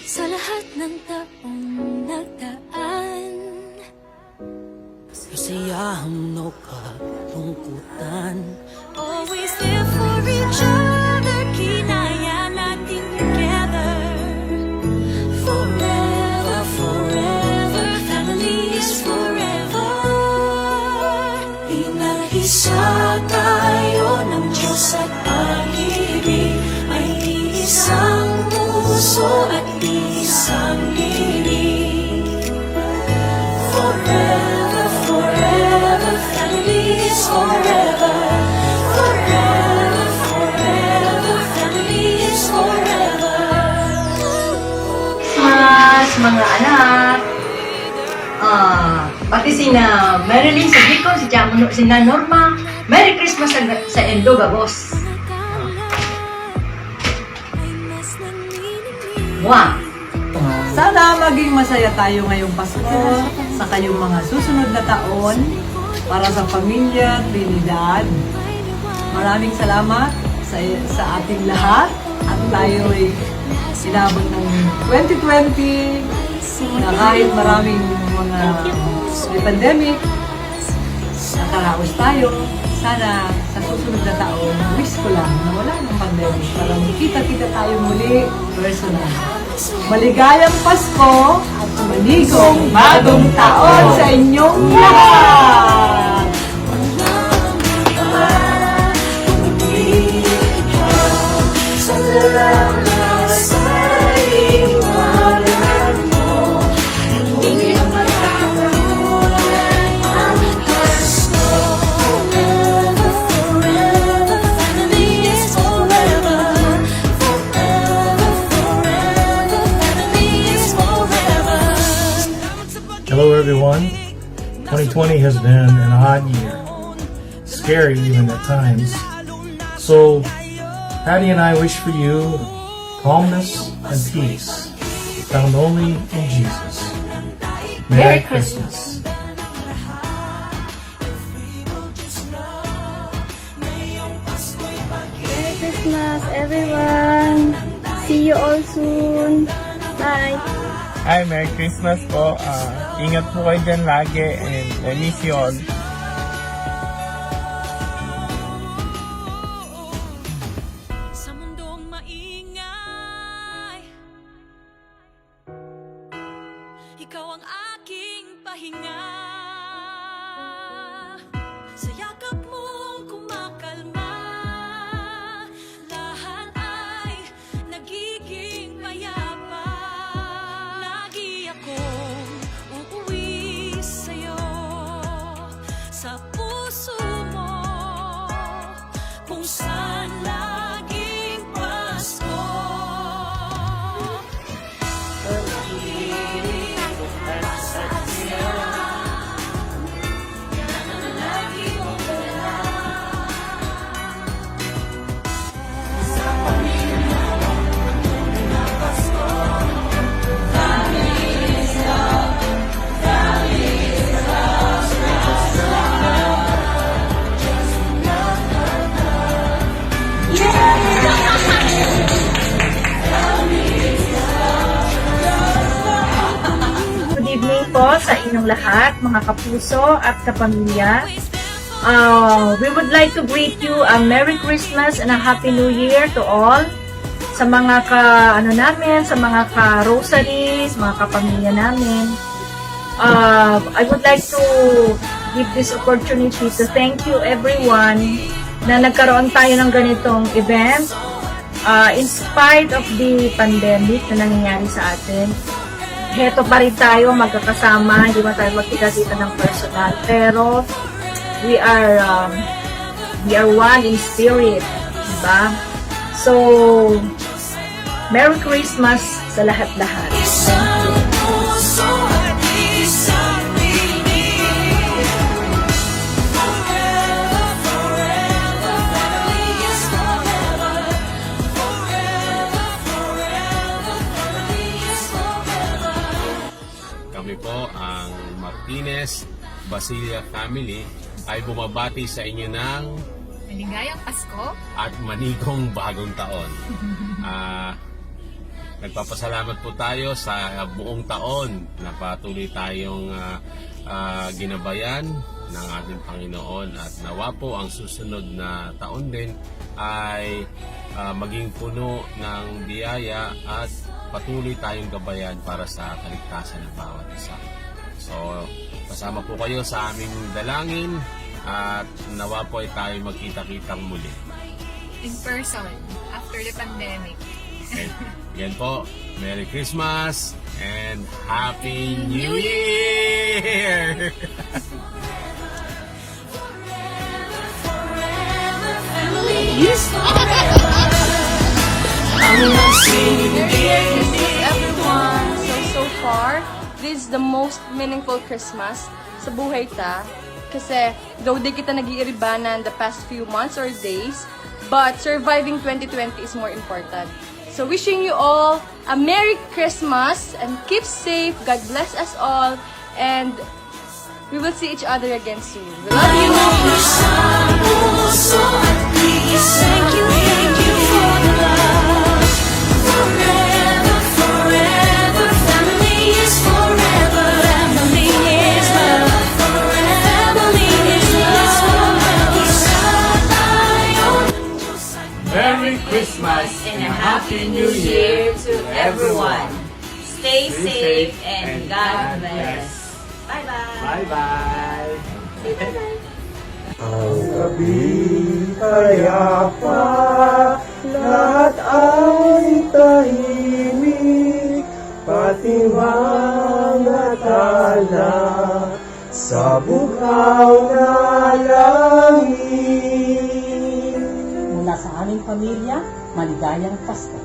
Sa lahat ng taong nagdaan, Kasiyahan o kalungkutan, always there for each other, kinaya natin together. Forever, forever, family is forever. Inag-isa tayo ng Diyos at pag-ibig, may isang puso at isang bibig. Forever, forever, family is forever. Forever, forever, family is forever. Mas mga anak, pati sina Marilyn sa Bicol, si Norma, Merry Christmas sa Endo, Gabos. Mwah! Sana maging masaya tayo ngayong Pasko sa kayong mga susunod na taon para sa pamilya Trinidad. Maraming salamat sa ating lahat at tayo ay sinabot ng 2020 na kahit maraming mga may pandemic, nakaraos tayo. Sana sa susunod na taon, wish ko lang na wala ng pandemic para makita-kita tayo muli personal. Maligayang Pasko at manigong bagong taon sa inyong lahat! Sa lahat sa iwanan mo, hindi matatalunan ang Pasko. Forever, forever, family is forever. Forever, forever, family is forever. Hello everyone. 2020 has been an odd year. Scary even at times. So Patty and I wish for you calmness and peace found only in Jesus. Merry Christmas. Merry Christmas, everyone. See you all soon. Bye. Hi, Merry Christmas po. Ingat po kayo dyan lagi and I miss you all. Sa mundong maingay, ikaw ang aking pahinga. Sa yakap mong kumakalma, lahat ay nagiging payapa. Lagi akong uuwi sa'yo, sa puso mo, kung saan laging Pasko. Good evening po sa inyong lahat, mga kapuso at kapamilya. We would like to greet you a Merry Christmas and a Happy New Year to all. Sa mga sa mga ka-rosaries, mga kapamilya namin. I would like to give this opportunity to thank you everyone na nagkaroon tayo ng ganitong event. In spite of the pandemic na nangyayari sa atin, heto pa rin tayo magkakasama, hindi man tayo magkita-kita ng personal, pero we are one in spirit, diba? So, Merry Christmas sa lahat-lahat. Isang puso at isang bibig. Forever, forever, family is forever. Forever, forever, family is forever. Kami po ang Martinez Basilia family ay bumabati sa inyo ng Maligayang Pasko at manigong bagong taon. nagpapasalamat po tayo sa buong taon na patuloy tayong ginabayan ng ating Panginoon, at nawa po ang susunod na taon din ay maging puno ng biyaya at patuloy tayong gabayan para sa kaligtasan ng bawat isa. So, kasama po kayo sa aming dalangin at nawa po ay tayo magkita-kitang muli. In person, after the pandemic. Okay. Yan po, Merry Christmas and Happy New Year! Merry Christmas, everyone! So far, this is the most meaningful Christmas sa buhay ta. Kasi, though di kita nag-iiribanan the past few months or days, but surviving 2020 is more important. So, wishing you all a Merry Christmas and keep safe. God bless us all. And we will see each other again soon. We love you. Thank you for the love. Forever, forever, family is forever. Family is love. Family is love. Merry Christmas And a Happy New Year to everyone. Stay safe and God bless. Bye-bye. Bye-bye. Ang gabi payapa, lahat ay tahimik, pati mga tala sa bukaw na langit. Mula sa aming pamilya, maligayang Pasko.